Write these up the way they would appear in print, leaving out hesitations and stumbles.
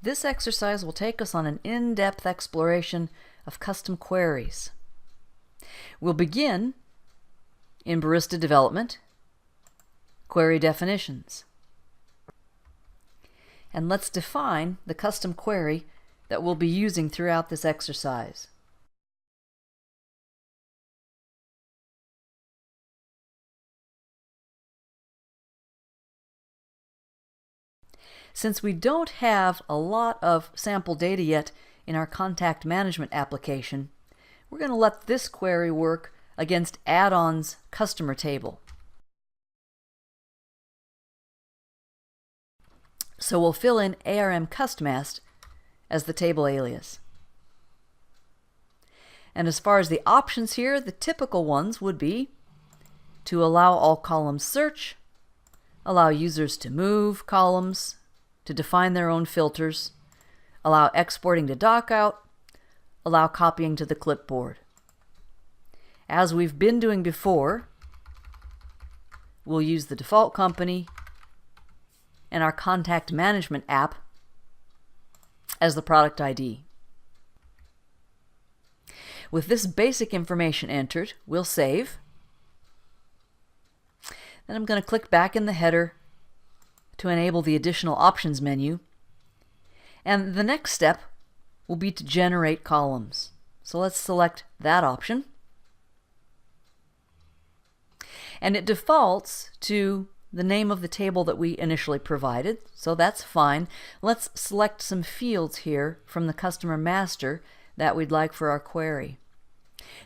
this exercise will take us on an in-depth exploration of custom queries. We'll begin in Barista Development, Query Definitions. And let's define the custom query that we'll be using throughout this exercise. Since we don't have a lot of sample data yet in our contact management application, we're going to let this query work against add-ons customer table. So we'll fill in ARM customast as the table alias. And as far as the options here, the typical ones would be to allow all columns search, allow users to move columns, to define their own filters, allow exporting to dockout, allow copying to the clipboard. As we've been doing before, we'll use the default company and our contact management app as the product ID. With this basic information entered, we'll save. Then I'm going to click back in the header to enable the additional options menu. And the next step will be to generate columns. So let's select that option. And it defaults to the name of the table that we initially provided, so that's fine. Let's select some fields here from the customer master that we'd like for our query.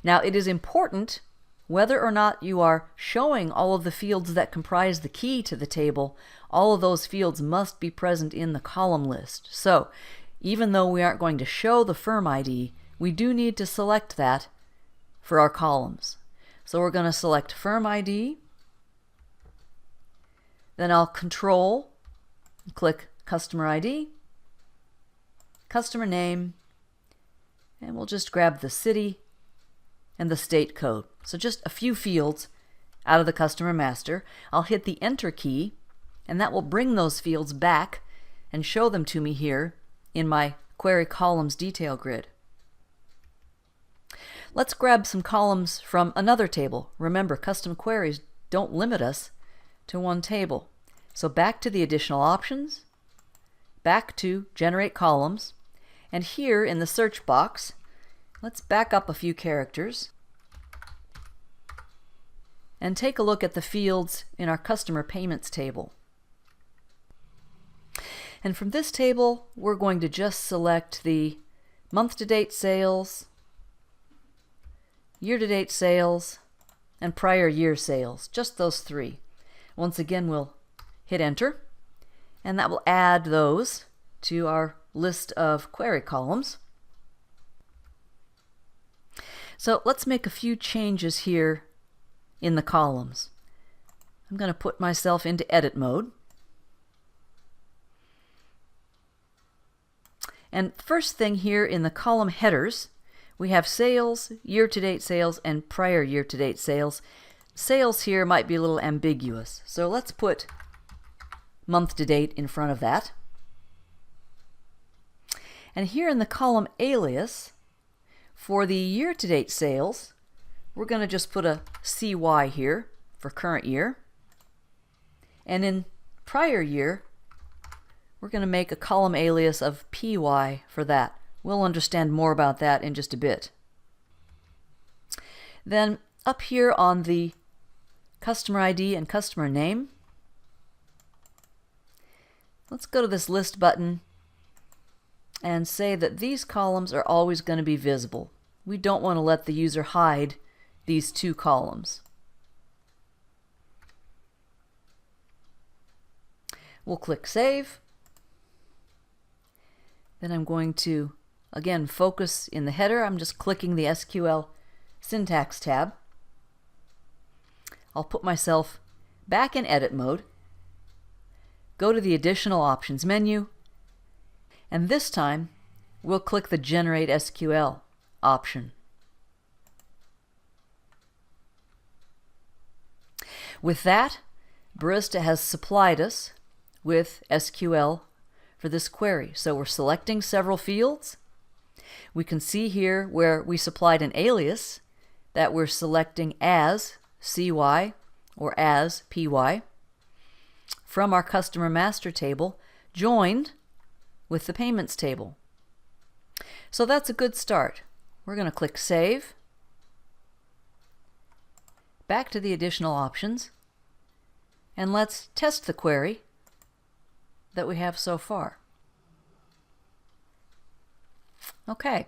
Now, it is important whether or not you are showing all of the fields that comprise the key to the table, all of those fields must be present in the column list. So, even though we aren't going to show the firm ID, we do need to select that for our columns. So we're going to select firm ID, then I'll control, click customer ID, customer name, and we'll just grab the city and the state code. So just a few fields out of the customer master. I'll hit the enter key, and that will bring those fields back and show them to me here in my query columns detail grid. Let's grab some columns from another table. Remember, custom queries don't limit us to one table. So back to the additional options, back to generate columns, and here in the search box, let's back up a few characters and take a look at the fields in our customer payments table. And from this table, we're going to just select the month-to-date sales, year-to-date sales, and prior year sales, just those three. Once again, we'll hit enter, and that will add those to our list of query columns. So let's make a few changes here in the columns. I'm going to put myself into edit mode. And first thing here in the column headers, we have sales, year-to-date sales, and prior year-to-date sales. Sales here might be a little ambiguous, so let's put month-to-date in front of that. And here in the column alias, for the year-to-date sales, we're going to just put a CY here for current year. And in prior year, we're going to make a column alias of PY for that. We'll understand more about that in just a bit. Then up here on the customer ID and customer name, let's go to this list button and say that these columns are always going to be visible. We don't want to let the user hide these two columns. We'll click Save. Then I'm going to, again, focus in the header. I'm just clicking the SQL Syntax tab. I'll put myself back in edit mode, go to the Additional Options menu, and this time we'll click the Generate SQL option. With that, Barista has supplied us with SQL for this query. So we're selecting several fields. We can see here where we supplied an alias that we're selecting as CY or as PY from our customer master table joined with the payments table. So that's a good start. We're going to click Save. Back to the additional options, and let's test the query that we have so far. Okay,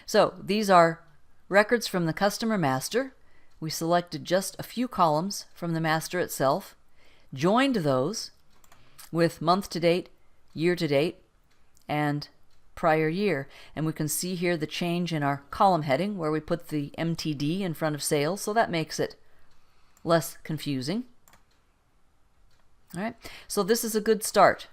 so these are records from the customer master. We selected just a few columns from the master itself, joined those with month to date, year to date, and prior year. And we can see here the change in our column heading where we put the MTD in front of sales, so that makes it less confusing. All right, so this is a good start.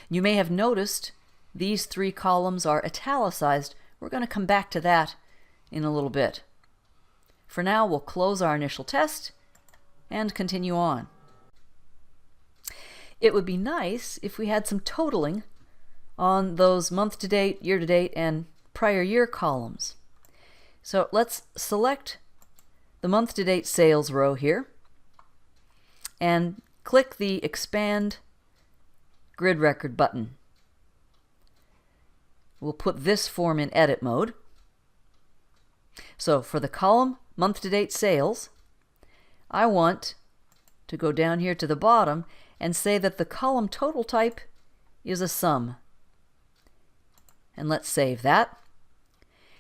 You may have noticed these three columns are italicized. We're going to come back to that in a little bit. For now, we'll close our initial test and continue on. It would be nice if we had some totaling on those month to date, year to date, and prior year columns. So let's select the month to date sales row here and click the Expand Grid Record button. We'll put this form in edit mode. So for the column month to date sales, I want to go down here to the bottom and say that the column total type is a sum. And let's save that.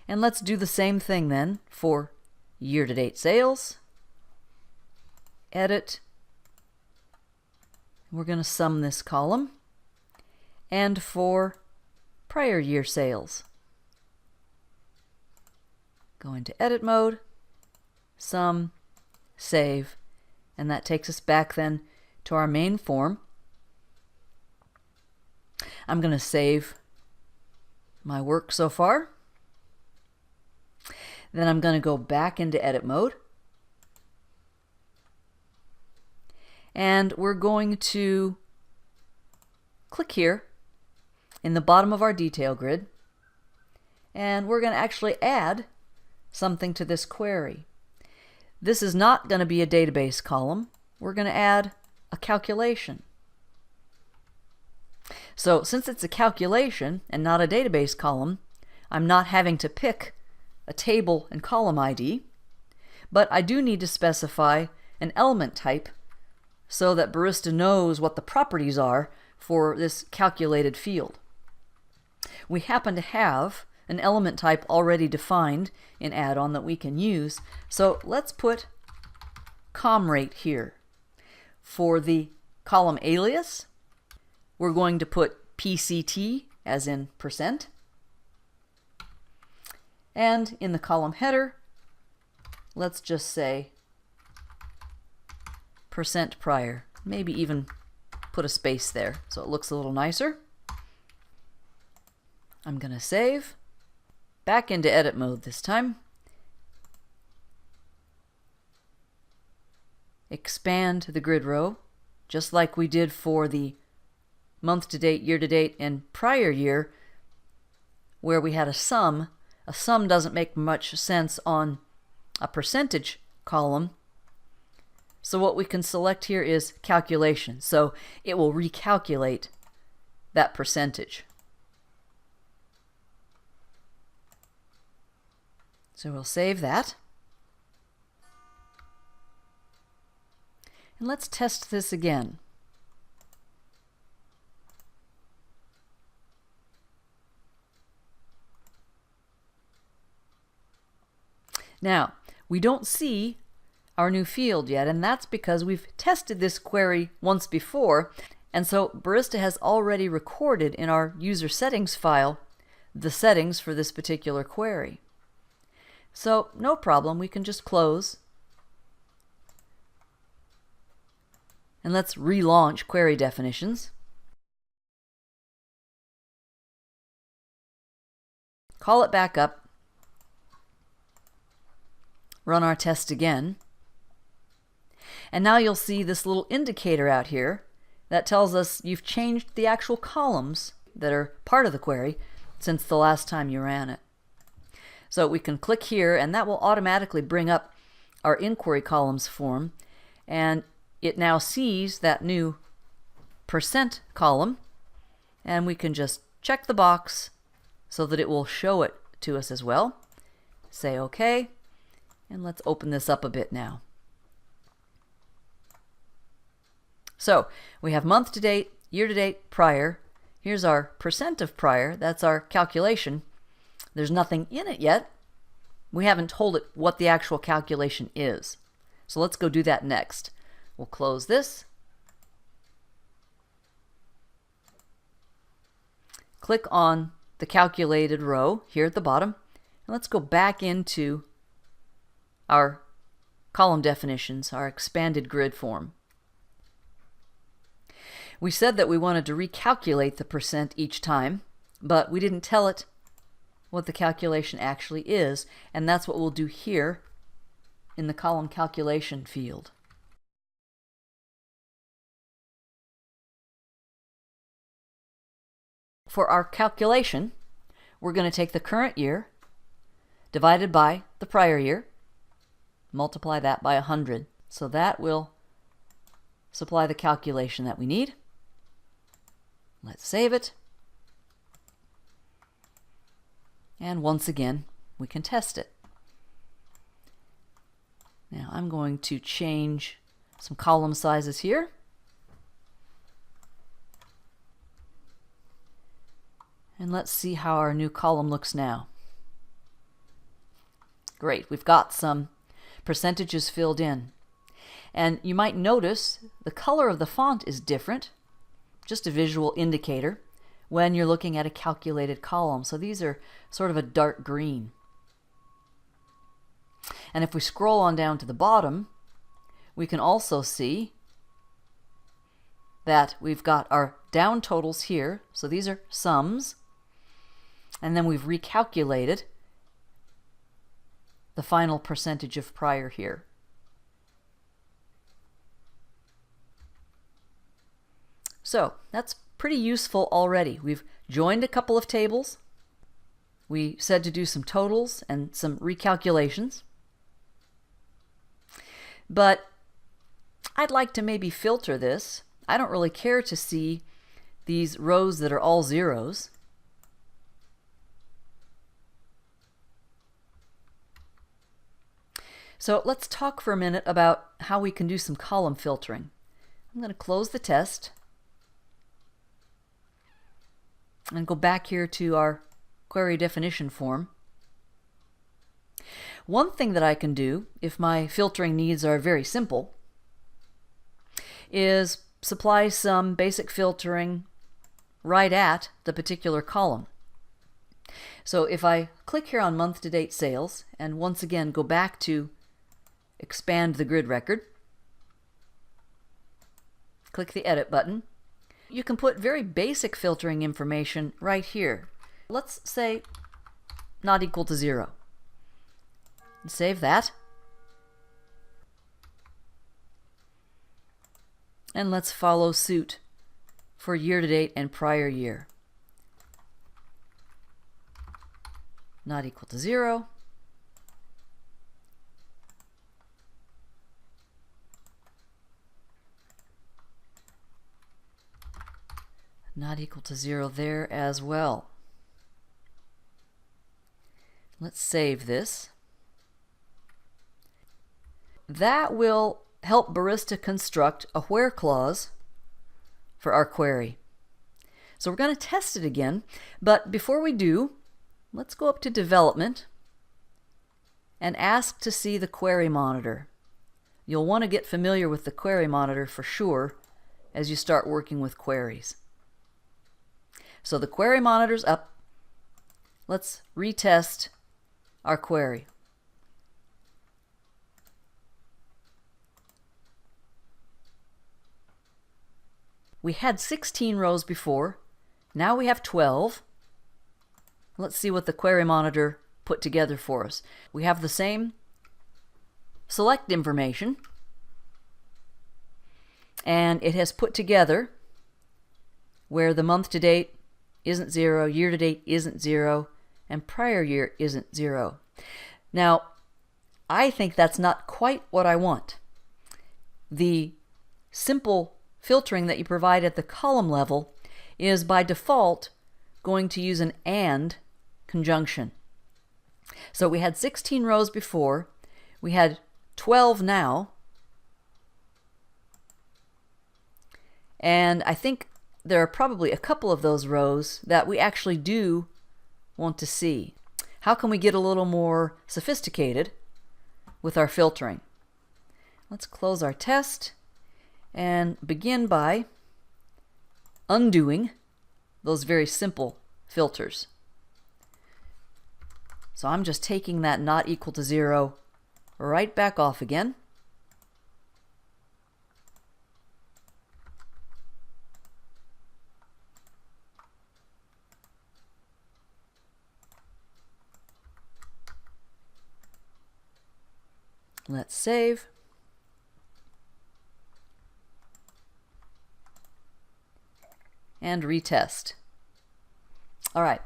And let's do the same thing then for year-to-date sales. Edit. We're going to sum this column. And for prior year sales, go into edit mode, sum, save, and that takes us back then to our main form. I'm going to save my work so far. Then I'm going to go back into edit mode. And we're going to click here in the bottom of our detail grid. And we're going to actually add something to this query. This is not going to be a database column. We're going to add a calculation. So since it's a calculation and not a database column, I'm not having to pick a table and column ID, but I do need to specify an element type so that Barista knows what the properties are for this calculated field. We happen to have an element type already defined in add-on that we can use, so let's put com rate here. For the column alias, we're going to put PCT as in percent. And in the column header, let's just say percent prior. Maybe even put a space there so it looks a little nicer. I'm going to save. Back into edit mode this time. Expand the grid row, just like we did for the month to date, year to date, and prior year, where we had a sum. A sum doesn't make much sense on a percentage column. So what we can select here is calculation. So it will recalculate that percentage. So we'll save that. And let's test this again. Now, we don't see our new field yet, and that's because we've tested this query once before, and so Barista has already recorded in our user settings file the settings for this particular query. So no problem, we can just close. And let's relaunch query definitions. Call it back up. Run our test again. And now you'll see this little indicator out here that tells us you've changed the actual columns that are part of the query since the last time you ran it. So we can click here, and that will automatically bring up our inquiry columns form, and it now sees that new percent column, and we can just check the box so that it will show it to us as well. Say OK, and let's open this up a bit now. So we have month to date, year to date, prior. Here's our percent of prior. That's our calculation. There's nothing in it yet. We haven't told it what the actual calculation is. So let's go do that next. We'll close this. Click on the calculated row here at the bottom. And let's go back into our column definitions, our expanded grid form. We said that we wanted to recalculate the percent each time, but we didn't tell it what the calculation actually is, and that's what we'll do here in the column calculation field. For our calculation, we're going to take the current year divided by the prior year, multiply that by 100. So that will supply the calculation that we need. Let's save it. And once again, we can test it. Now I'm going to change some column sizes here. And let's see how our new column looks now. Great, we've got some percentages filled in. And you might notice the color of the font is different, just a visual indicator, when you're looking at a calculated column. So these are sort of a dark green. And if we scroll on down to the bottom, we can also see that we've got our down totals here. So these are sums. And then we've recalculated the final percentage of prior here. So that's pretty useful already. We've joined a couple of tables. We said to do some totals and some recalculations. But I'd like to maybe filter this. I don't really care to see these rows that are all zeros. So let's talk for a minute about how we can do some column filtering. I'm going to close the test and go back here to our query definition form. One thing that I can do, if my filtering needs are very simple, is supply some basic filtering right at the particular column. So if I click here on month to date sales and once again go back to expand the grid record, click the edit button, you can put very basic filtering information right here. Let's say not equal to 0. Save that. And let's follow suit for year to date and prior year. Not equal to 0. Not equal to 0 there as well. Let's save this. That will help Barista construct a where clause for our query. So we're going to test it again, but before we do, let's go up to Development and ask to see the query monitor. You'll want to get familiar with the query monitor for sure as you start working with queries. So the query monitor's up. Let's retest our query. We had 16 rows before. Now we have 12. Let's see what the query monitor put together for us. We have the same select information, and it has put together where the month to date isn't 0, year to date isn't 0, and prior year isn't 0. Now, I think that's not quite what I want. The simple filtering that you provide at the column level is by default going to use an AND conjunction. So we had 16 rows before, we had 12 now, and I think there are probably a couple of those rows that we actually do want to see. How can we get a little more sophisticated with our filtering? Let's close our test and begin by undoing those very simple filters. So I'm just taking that not equal to 0 right back off again. Let's save. And retest. All right,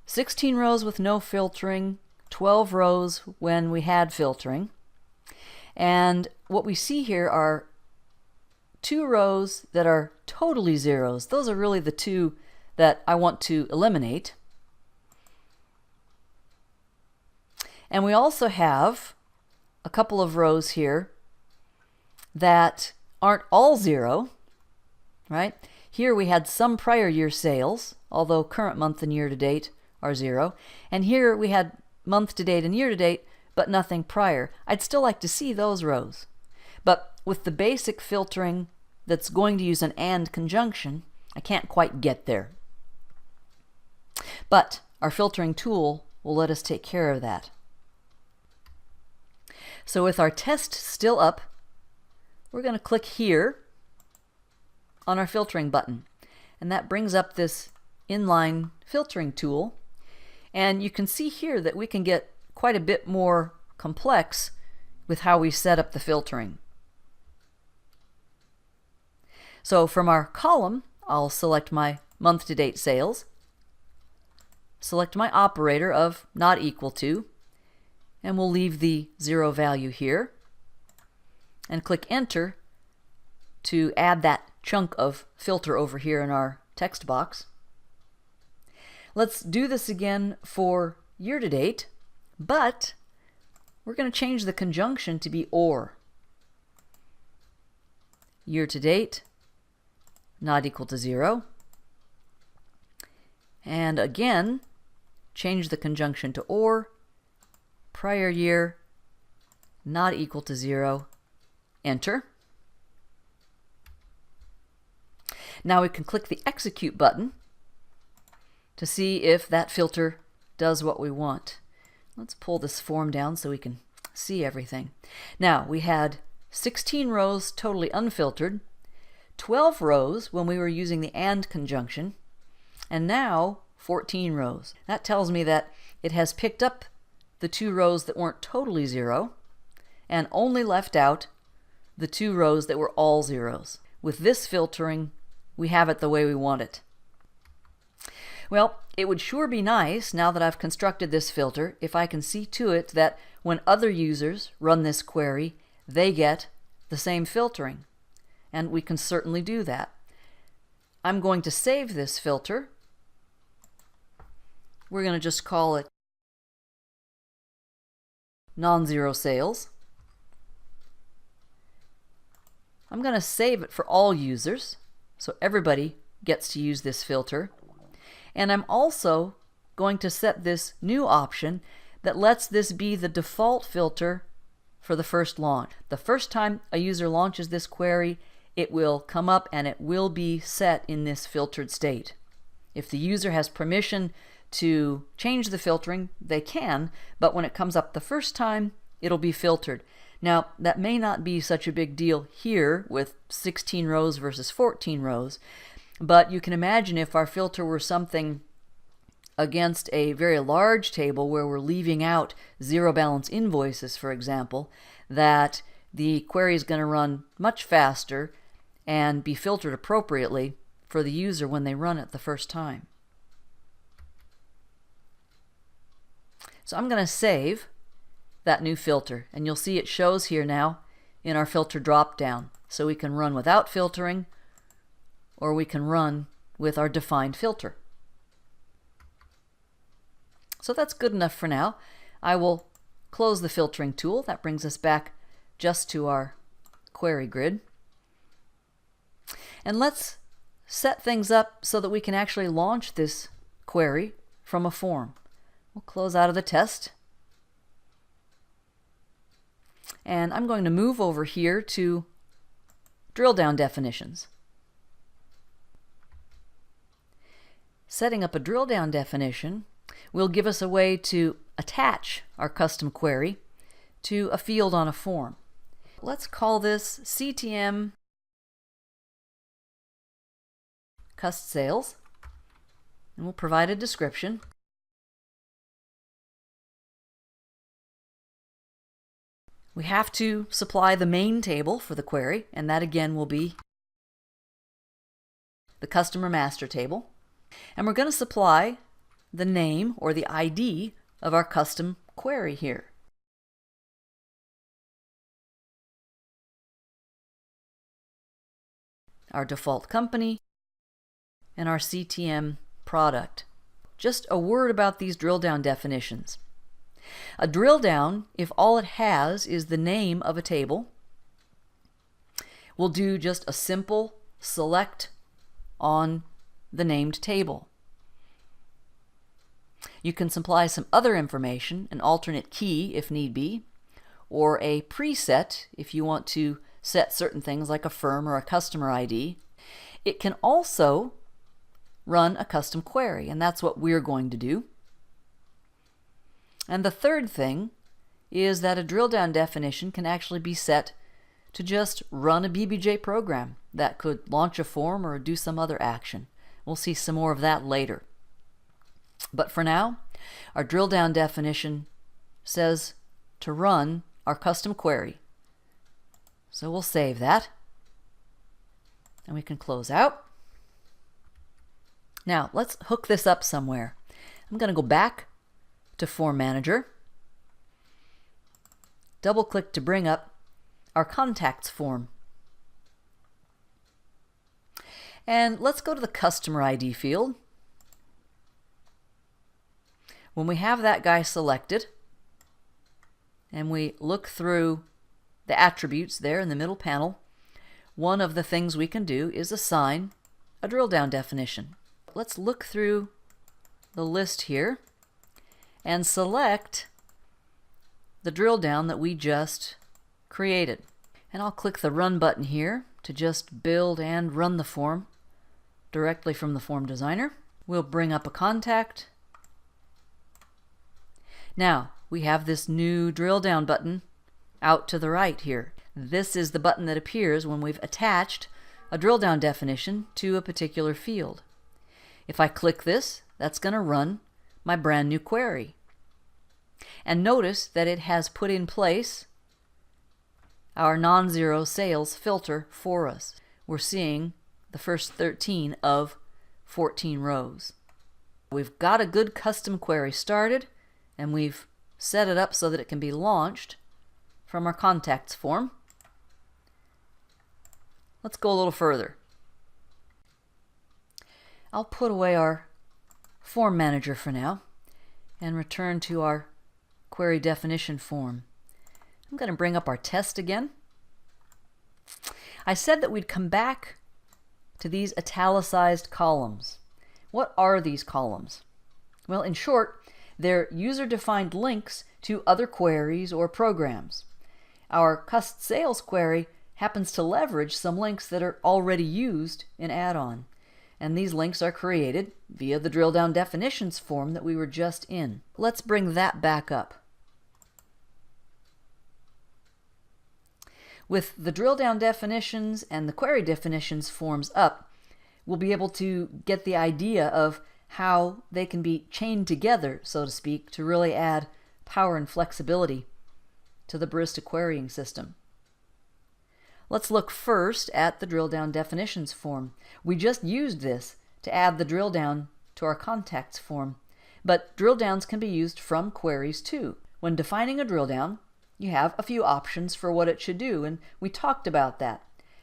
16 rows with no filtering, 12 rows when we had filtering. And what we see here are 2 rows that are totally zeros. Those are really the 2 that I want to eliminate. And we also have a couple of rows here that aren't all 0, right? Here we had some prior year sales, although current month and year to date are 0. And here we had month to date and year to date, but nothing prior. I'd still like to see those rows. But with the basic filtering that's going to use an AND conjunction, I can't quite get there. But our filtering tool will let us take care of that. So with our test still up, we're going to click here on our filtering button, and that brings up this inline filtering tool. And you can see here that we can get quite a bit more complex with how we set up the filtering. So from our column, I'll select my month to date sales, select my operator of not equal to, and we'll leave the 0 value here, and click enter to add that chunk of filter over here in our text box. Let's do this again for year to date, but we're going to change the conjunction to be or. Year to date, not equal to 0. And again, change the conjunction to or. Prior year, not equal to 0. Enter. Now we can click the execute button to see if that filter does what we want. Let's pull this form down so we can see everything. Now we had 16 rows totally unfiltered, 12 rows when we were using the AND conjunction, and now 14 rows. That tells me that it has picked up the 2 rows that weren't totally 0 and only left out the 2 rows that were all zeros. With this filtering, we have it the way we want it. Well, it would sure be nice, now that I've constructed this filter, if I can see to it that when other users run this query, they get the same filtering. And we can certainly do that. I'm going to save this filter. We're going to just call it non-zero sales. I'm going to save it for all users, so everybody gets to use this filter. And I'm also going to set this new option that lets this be the default filter for the first launch. The first time a user launches this query, it will come up and it will be set in this filtered state. If the user has permission to change the filtering, they can, but when it comes up the first time, it'll be filtered. Now, that may not be such a big deal here with 16 rows versus 14 rows, but you can imagine if our filter were something against a very large table where we're leaving out zero balance invoices, for example, that the query is going to run much faster and be filtered appropriately for the user when they run it the first time. So I'm going to save that new filter, and you'll see it shows here now in our filter drop down. So we can run without filtering, or we can run with our defined filter. So that's good enough for now. I will close the filtering tool. That brings us back just to our query grid. And let's set things up so that we can actually launch this query from a form. We'll close out of the test. And I'm going to move over here to drill down definitions. Setting up a drill down definition will give us a way to attach our custom query to a field on a form. Let's call this CTM Cust Sales, and we'll provide a description. We have to supply the main table for the query, and that again will be the customer master table. And we're going to supply the name or the ID of our custom query here. Our default company and our CTM product. Just a word about these drill down definitions. A drill down, if all it has is the name of a table, will do just a simple select on the named table. You can supply some other information, an alternate key if need be, or a preset if you want to set certain things like a firm or a customer ID. It can also run a custom query, and that's what we're going to do. And the third thing is that a drill down definition can actually be set to just run a BBJ program that could launch a form or do some other action. We'll see some more of that later. But for now, our drill down definition says to run our custom query. So we'll save that, and we can close out. Now let's hook this up somewhere. I'm going to go back to Form Manager, double click to bring up our contacts form. And let's go to the customer ID field. When we have that guy selected and we look through the attributes there in the middle panel, one of the things we can do is assign a drill down definition. Let's look through the list here and select the drill down that we just created. And I'll click the Run button here to just build and run the form directly from the form designer. We'll bring up a contact. Now we have this new drill down button out to the right here. This is the button that appears when we've attached a drill down definition to a particular field. If I click this, that's going to run my brand new query. And notice that it has put in place our non-zero sales filter for us. We're seeing the first 13 of 14 rows. We've got a good custom query started, and we've set it up so that it can be launched from our contacts form. Let's go a little further. I'll put away our form manager for now and return to our query definition form. I'm going to bring up our test again. I said that we'd come back to these italicized columns. What are these columns? Well, in short, they're user-defined links to other queries or programs. Our Cust Sales query happens to leverage some links that are already used in add-on, and these links are created via the drill down definitions form that we were just in. Let's bring that back up. With the drill down definitions and the query definitions forms up, we'll be able to get the idea of how they can be chained together, so to speak, to really add power and flexibility to the Barista querying system. Let's look first at the drill down definitions form. We just used this to add the drill down to our contacts form, but drill downs can be used from queries too. When defining a drill down, you have a few options for what it should do, and we talked about that.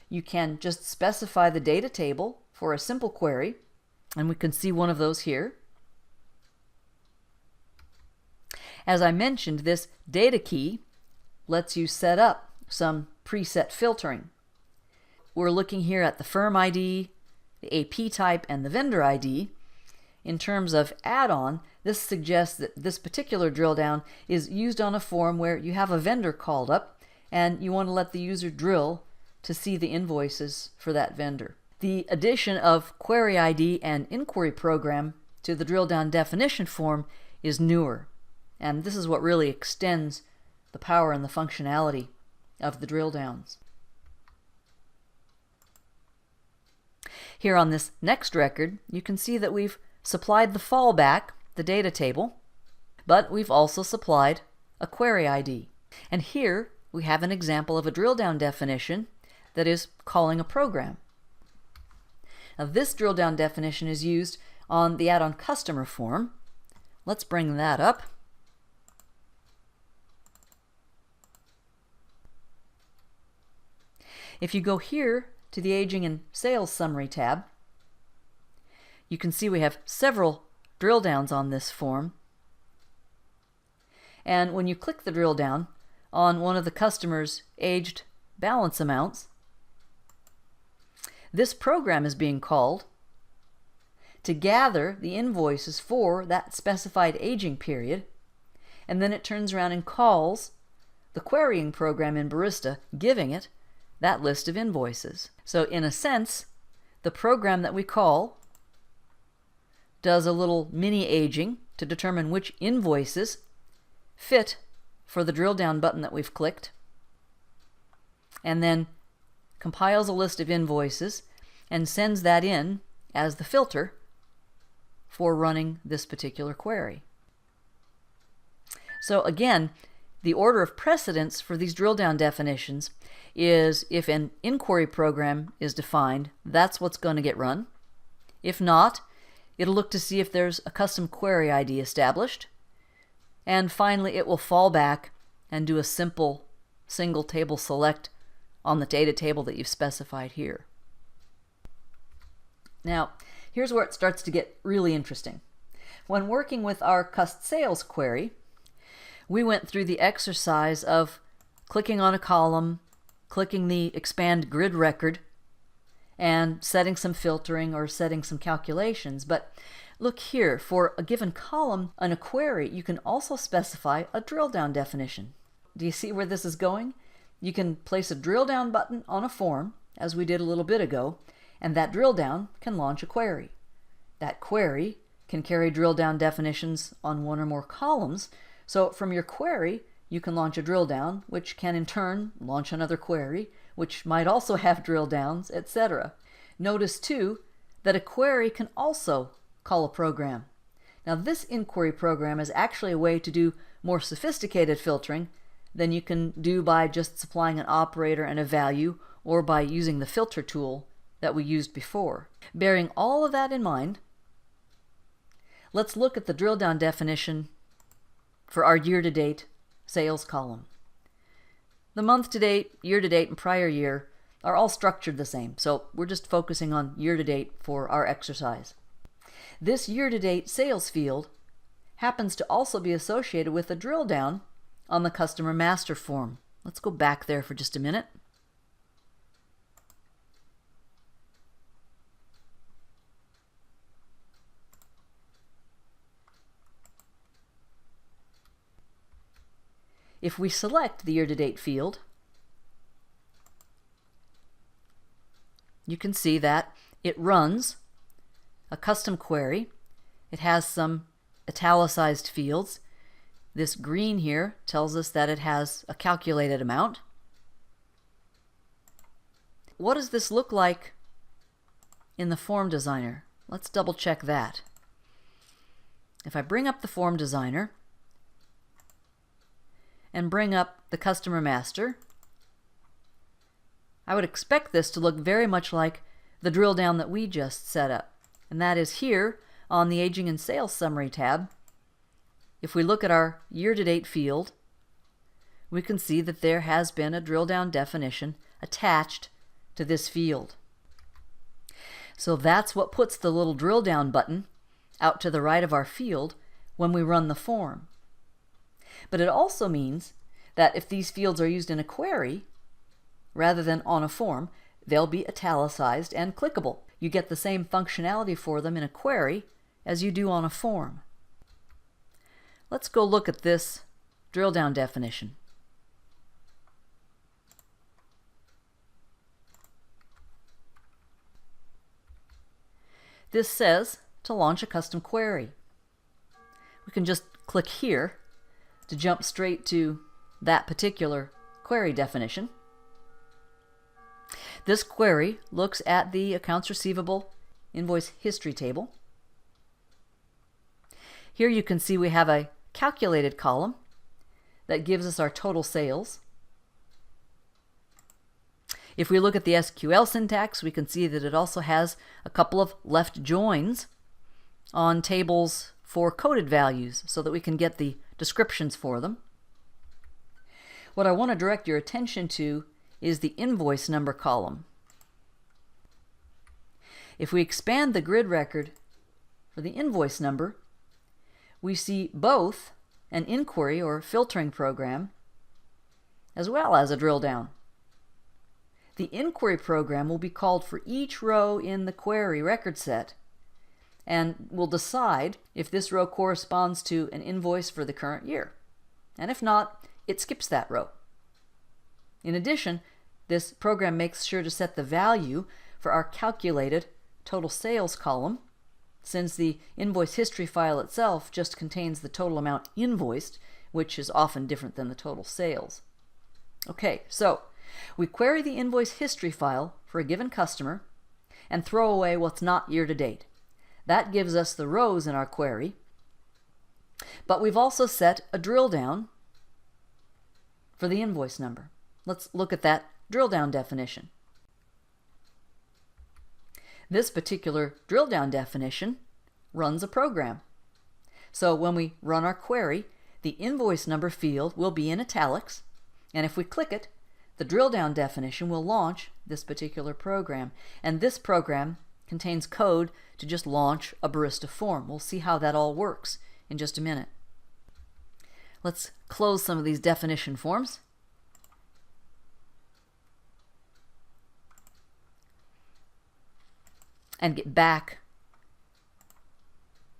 You can just specify the data table for a simple query, and we can see one of those here. As I mentioned, this data key lets you set up some preset filtering. We're looking here at the firm ID, the AP type, and the vendor ID. In terms of add-on, this suggests that this particular drill down is used on a form where you have a vendor called up and you want to let the user drill to see the invoices for that vendor. The addition of query ID and inquiry program to the drill down definition form is newer, and this is what really extends the power and the functionality of the drill downs. Here on this next record, you can see that we've supplied the fallback, the data table, but we've also supplied a query ID. And here we have an example of a drill down definition that is calling a program. Now this drill down definition is used on the add-on customer form. Let's bring that up. If you go here to the Aging and Sales Summary tab, you can see we have several drill downs on this form. And when you click the drill down on one of the customer's aged balance amounts, this program is being called to gather the invoices for that specified aging period, and then it turns around and calls the querying program in Barista, giving it that list of invoices. So in a sense, the program that we call does a little mini aging to determine which invoices fit for the drill down button that we've clicked, and then compiles a list of invoices and sends that in as the filter for running this particular query. So again, the order of precedence for these drill down definitions is if an inquiry program is defined, that's what's going to get run. If not, it'll look to see if there's a custom query ID established. And finally, it will fall back and do a simple single table select on the data table that you've specified here. Now, here's where it starts to get really interesting. When working with our cust sales query, we went through the exercise of clicking on a column, clicking the expand grid record, and setting some filtering or setting some calculations. But look here, for a given column on a query, you can also specify a drill down definition. Do you see where this is going? You can place a drill down button on a form, as we did a little bit ago, and that drill down can launch a query. That query can carry drill down definitions on one or more columns, so from your query you can launch a drill down, which can in turn launch another query, which might also have drill downs, etc. Notice too that a query can also call a program. Now this inquiry program is actually a way to do more sophisticated filtering than you can do by just supplying an operator and a value, or by using the filter tool that we used before. Bearing all of that in mind, let's look at the drill down definition for our year-to-date sales column. The month-to-date, year-to-date, and prior year are all structured the same, so we're just focusing on year-to-date for our exercise. This year-to-date sales field happens to also be associated with a drill down on the customer master form. Let's go back there for just a minute. If we select the year-to-date field, you can see that it runs a custom query. It has some italicized fields. This green here tells us that it has a calculated amount. What does this look like in the form designer? Let's double check that. If I bring up the form designer and bring up the customer master, I would expect this to look very much like the drill down that we just set up. And that is here on the Aging and Sales Summary tab. If we look at our year-to-date field, we can see that there has been a drill down definition attached to this field. So that's what puts the little drill down button out to the right of our field when we run the form. But it also means that if these fields are used in a query rather than on a form, they'll be italicized and clickable. You get the same functionality for them in a query as you do on a form. Let's go look at this drill down definition. This says to launch a custom query. We can just click here to jump straight to that particular query definition. This query looks at the accounts receivable invoice history table. Here you can see we have a calculated column that gives us our total sales. If we look at the SQL syntax, we can see that it also has a couple of left joins on tables for coded values so that we can get the descriptions for them. What I want to direct your attention to is the invoice number column. If we expand the grid record for the invoice number, we see both an inquiry or filtering program as well as a drill down. The inquiry program will be called for each row in the query record set and will decide if this row corresponds to an invoice for the current year. And if not, it skips that row. In addition, this program makes sure to set the value for our calculated total sales column, since the invoice history file itself just contains the total amount invoiced, which is often different than the total sales. Okay, so we query the invoice history file for a given customer and throw away what's not year to date. That gives us the rows in our query, but we've also set a drill down for the invoice number. Let's look at that drill down definition. This particular drill down definition runs a program. So when we run our query, the invoice number field will be in italics, and if we click it, the drill down definition will launch this particular program. And this program contains code to just launch a barista form. We'll see how that all works in just a minute. Let's close some of these definition forms. And get back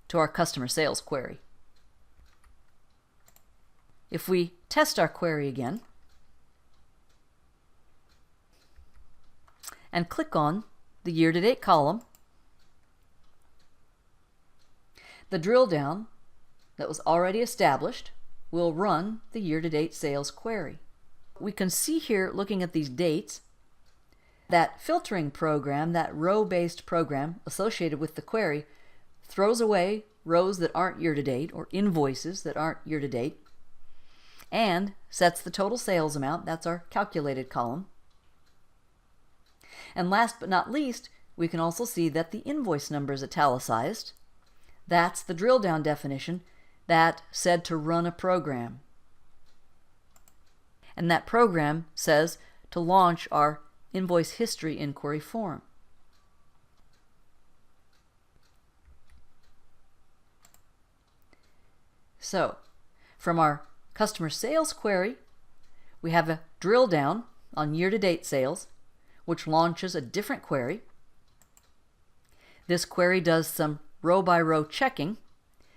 to our customer sales query. If we test our query again and click on the year-to-date column, the drill down that was already established will run the year-to-date sales query. We can see here, looking at these dates, that filtering program, that row-based program associated with the query, throws away rows that aren't year-to-date or invoices that aren't year-to-date and sets the total sales amount. That's our calculated column. And last but not least, we can also see that the invoice number is italicized. That's the drill down definition that said to run a program. And that program says to launch our invoice history inquiry form. So, from our customer sales query, we have a drill down on year-to-date sales, which launches a different query. This query does some row-by-row checking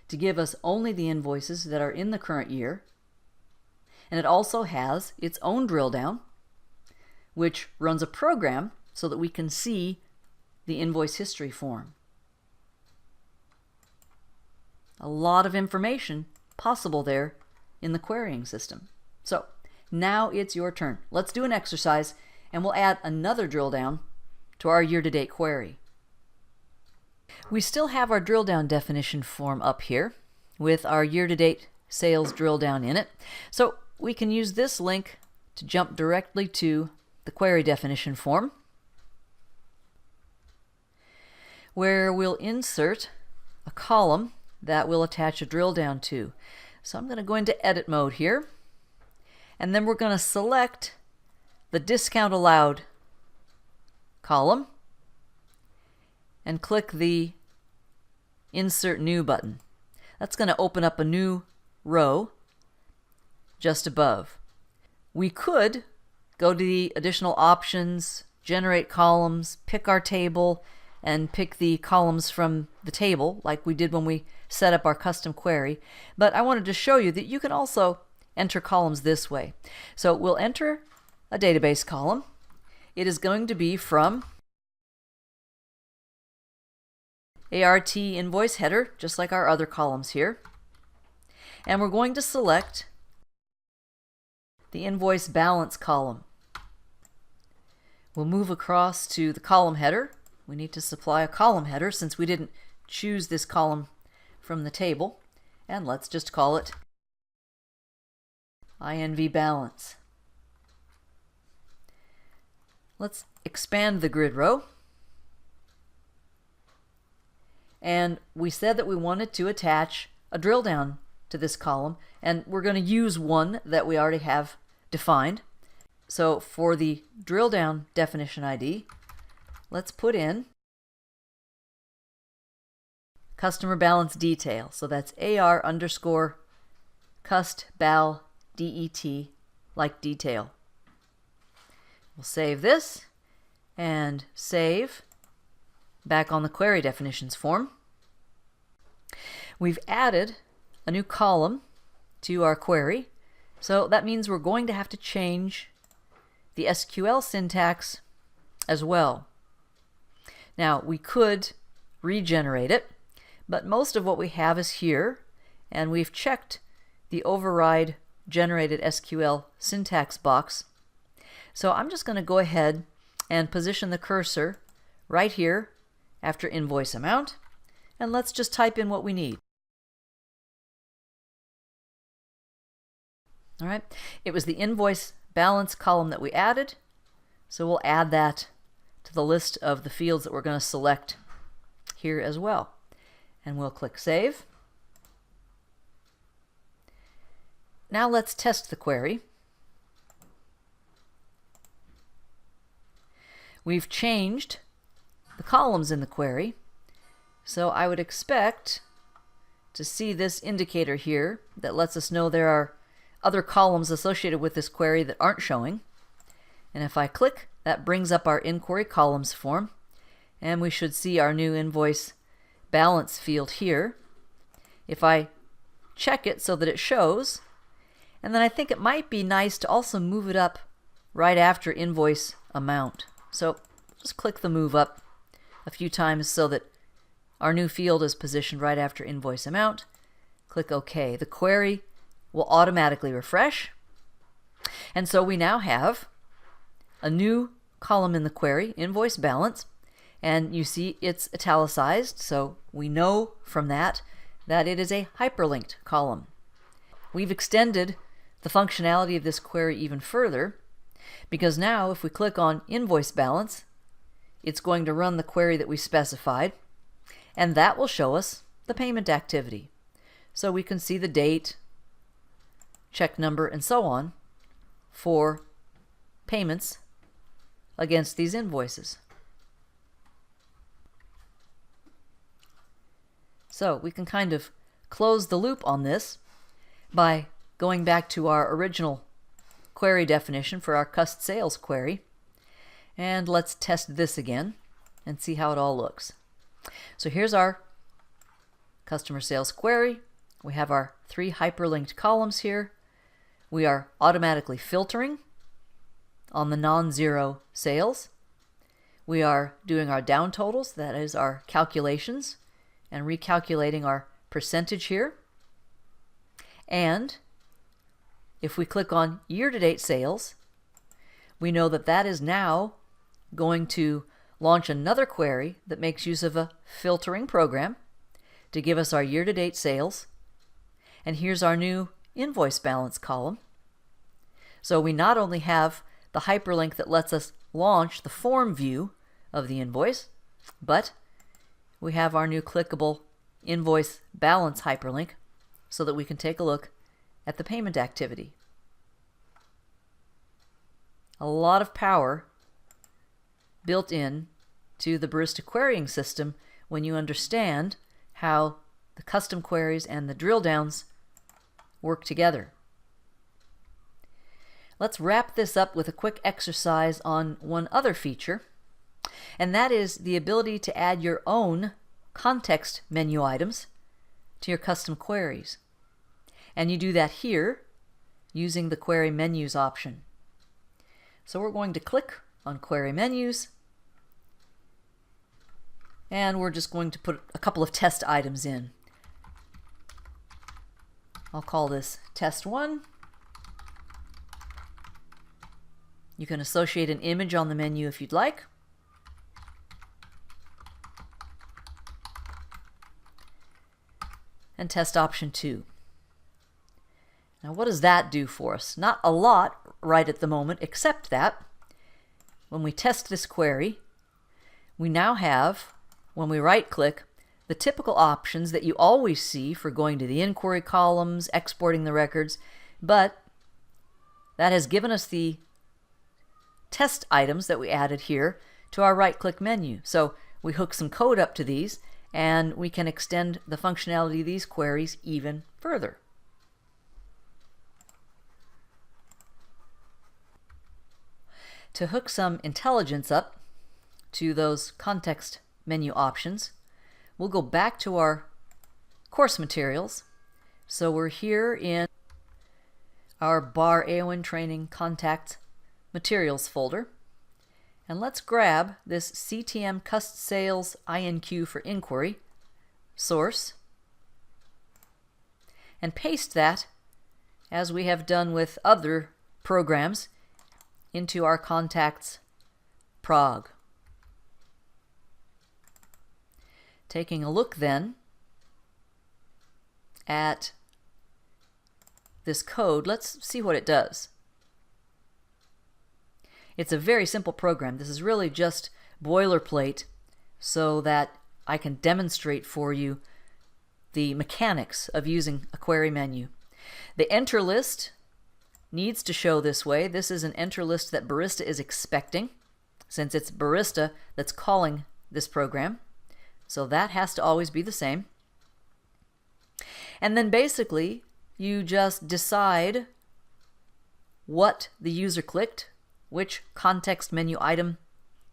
to give us only the invoices that are in the current year. And it also has its own drill down, which runs a program so that we can see the invoice history form. A lot of information possible there in the querying system. So now it's your turn. Let's do an exercise and we'll add another drill down to our year-to-date query. We still have our drill down definition form up here with our year-to-date sales drill down in it. So we can use this link to jump directly to the query definition form, where we'll insert a column that we'll attach a drill down to. So I'm going to go into edit mode here, and then we're going to select the discount allowed column and click the insert new button. That's going to open up a new row just above. We could go to the additional options, generate columns, pick our table, and pick the columns from the table like we did when we set up our custom query. But I wanted to show you that you can also enter columns this way. So we'll enter a database column. It is going to be from ART invoice header, just like our other columns here. And we're going to select the invoice balance column. We'll move across to the column header. We need to supply a column header since we didn't choose this column from the table. And let's just call it INV balance. Let's expand the grid row. And we said that we wanted to attach a drill down to this column, and we're going to use one that we already have defined. So for the drill down definition ID, let's put in customer balance detail. So that's AR underscore cust bal DET, like detail. We'll save this and save back on the query definitions form. We've added a new column to our query, so that means we're going to have to change the SQL syntax as well. Now, we could regenerate it, but most of what we have is here, and we've checked the override generated SQL syntax box. So I'm just going to go ahead and position the cursor right here after invoice amount, and let's just type in what we need. All right, it was the invoice balance column that we added, so we'll add that to the list of the fields that we're going to select here as well. And we'll click Save. Now let's test the query. We've changed the columns in the query, so I would expect to see this indicator here that lets us know there are other columns associated with this query that aren't showing. And if I click, that brings up our inquiry columns form, and we should see our new invoice balance field here. If I check it so that it shows, and then I think it might be nice to also move it up right after invoice amount. So just click the move up a few times so that our new field is positioned right after invoice amount. Click OK. The query will automatically refresh. And so we now have a new column in the query, invoice balance, and you see it's italicized, so we know from that that it is a hyperlinked column. We've extended the functionality of this query even further, because now if we click on invoice balance, it's going to run the query that we specified, and that will show us the payment activity. So we can see the date, check number, and so on for payments against these invoices. So we can kind of close the loop on this by going back to our original query definition for our cust sales query, and let's test this again and see how it all looks. So here's our customer sales query. We have our 3 hyperlinked columns here. We are automatically filtering on the non-zero sales. We are doing our down totals, that is our calculations, and recalculating our percentage here. And if we click on year-to-date sales, we know that that is now going to launch another query that makes use of a filtering program to give us our year-to-date sales. And here's our new invoice balance column. So we not only have the hyperlink that lets us launch the form view of the invoice, but we have our new clickable invoice balance hyperlink so that we can take a look at the payment activity. A lot of power built in to the Barista querying system when you understand how the custom queries and the drill downs work together. Let's wrap this up with a quick exercise on one other feature, and that is the ability to add your own context menu items to your custom queries. And you do that here using the Query Menus option. So we're going to click on Query Menus, and we're just going to put a couple of test items in. I'll call this Test 1. You can associate an image on the menu if you'd like. And test option 2. Now what does that do for us? Not a lot right at the moment, except that when we test this query, we now have, when we right-click, the typical options that you always see for going to the inquiry columns, exporting the records, but that has given us the test items that we added here to our right-click menu. So we hook some code up to these, and we can extend the functionality of these queries even further. To hook some intelligence up to those context menu options, we'll go back to our course materials. So we're here in our Bar AON Training Contact Materials folder. And let's grab this CTM Cust Sales INQ for Inquiry source and paste that, as we have done with other programs, into our contacts prog. Taking a look then at this code, let's see what it does. It's a very simple program. This is really just boilerplate so that I can demonstrate for you the mechanics of using a query menu. The enter list needs to show this way. This is an enter list that Barista is expecting, since it's Barista that's calling this program. So that has to always be the same. And then basically you just decide what the user clicked, which context menu item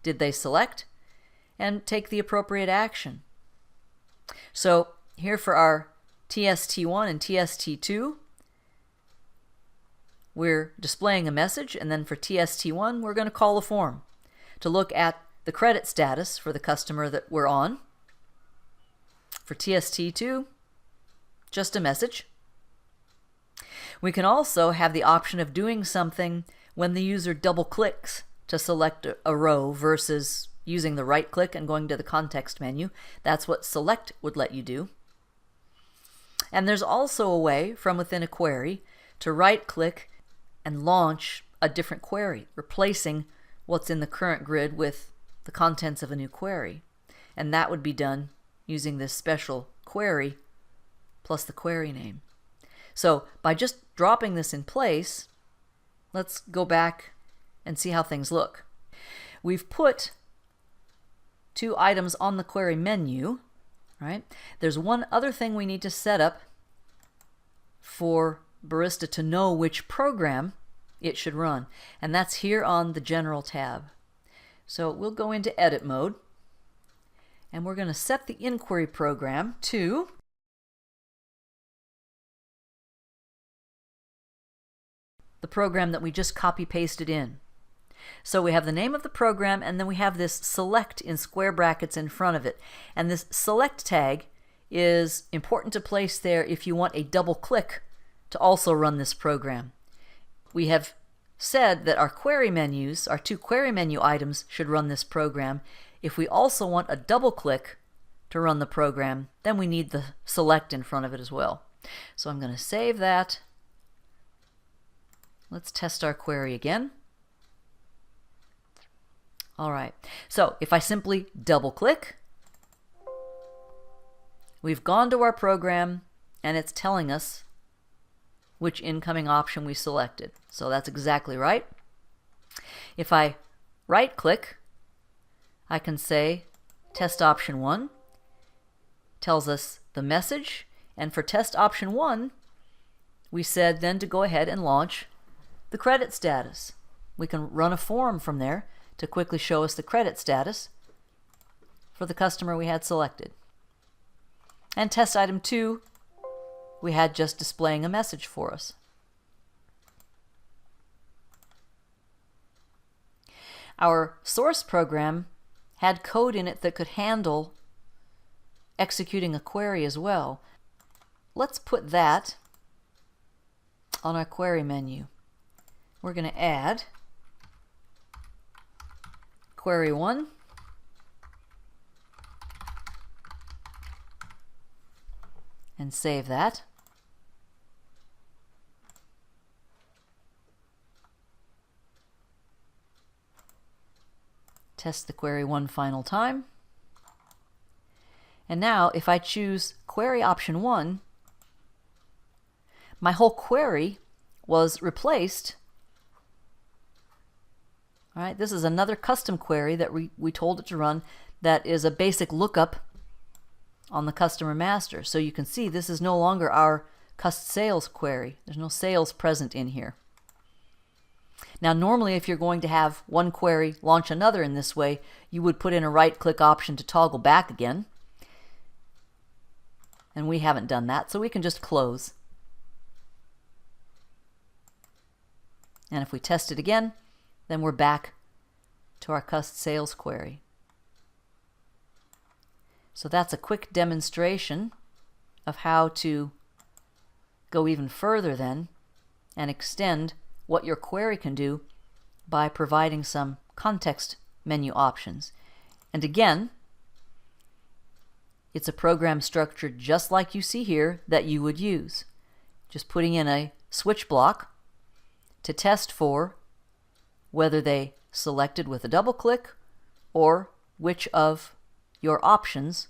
did they select, and take the appropriate action. So here for our TST1 and TST2, we're displaying a message, and then for TST1 we're going to call a form to look at the credit status for the customer that we're on. For TST2, just a message. We can also have the option of doing something when the user double clicks to select a row versus using the right click and going to the context menu. That's what select would let you do. And there's also a way from within a query to right click and launch a different query, replacing what's in the current grid with the contents of a new query. And that would be done using this special query plus the query name. So by just dropping this in place, let's go back and see how things look. We've put two items on the query menu, right? There's one other thing we need to set up for Barista to know which program it should run, and that's here on the General tab. So we'll go into Edit mode, and we're going to set the inquiry program to the program that we just copy-pasted in. So we have the name of the program, and then we have this select in square brackets in front of it. And this select tag is important to place there if you want a double click to also run this program. We have said that our query menus, our two query menu items, should run this program. If we also want a double click to run the program, then we need the select in front of it as well. So I'm going to save that. Let's test our query again. All right, so if I simply double click, we've gone to our program and it's telling us which incoming option we selected. So that's exactly right. If I right click, I can say test option 1, tells us the message, and for test option 1, we said then to go ahead and launch the credit status. We can run a form from there to quickly show us the credit status for the customer we had selected. And test item 2, we had just displaying a message for us. Our source program had code in it that could handle executing a query as well. Let's put that on our query menu. We're going to add query 1 and save that. Test the query one final time. And now if I choose query option 1, my whole query was replaced. All right, this is another custom query that we told it to run that is a basic lookup on the customer master. So you can see this is no longer our cust sales query. There's no sales present in here. Now normally if you're going to have one query launch another in this way, you would put in a right-click option to toggle back again. And we haven't done that, so we can just close. And if we test it again, then we're back to our cust sales query. So that's a quick demonstration of how to go even further then and extend what your query can do by providing some context menu options. And again, it's a program structured just like you see here that you would use. Just putting in a switch block to test for whether they selected with a double click or which of your options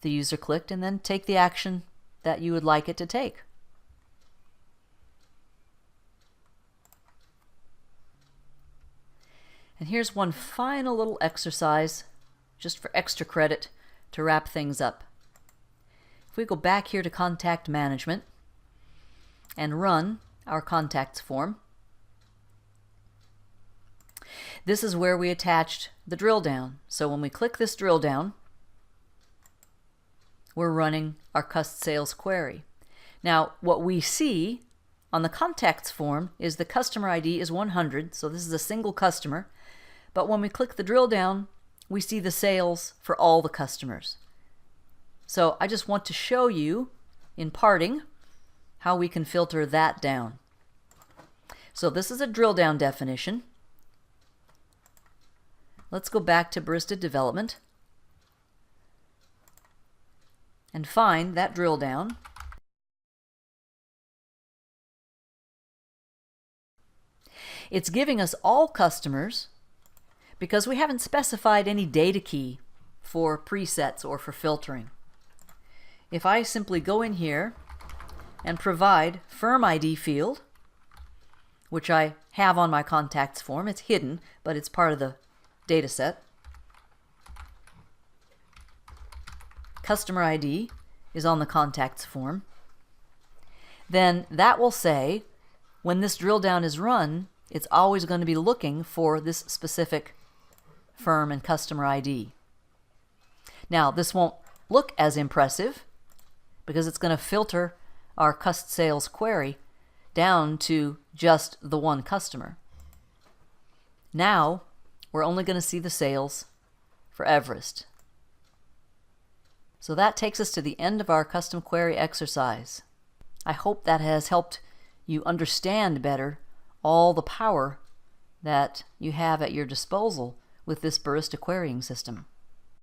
the user clicked, and then take the action that you would like it to take. And here's one final little exercise just for extra credit to wrap things up. If we go back here to Contact Management and run our contacts form, this is where we attached the drill down. So when we click this drill down, we're running our cust sales query. Now what we see on the contacts form is the customer ID is 100, so this is a single customer. But when we click the drill down, we see the sales for all the customers. So I just want to show you in parting how we can filter that down. So this is a drill down definition. Let's go back to Barista Development and find that drill down. It's giving us all customers because we haven't specified any data key for presets or for filtering. If I simply go in here and provide firm ID field, which I have on my contacts form, it's hidden, but it's part of the data set. Customer ID is on the contacts form. Then that will say when this drill down is run, it's always going to be looking for this specific firm and customer ID. Now this won't look as impressive because it's going to filter our cust sales query down to just the one customer. Now we're only going to see the sales for Everest. So that takes us to the end of our custom query exercise. I hope that has helped you understand better all the power that you have at your disposal with this Barista querying system.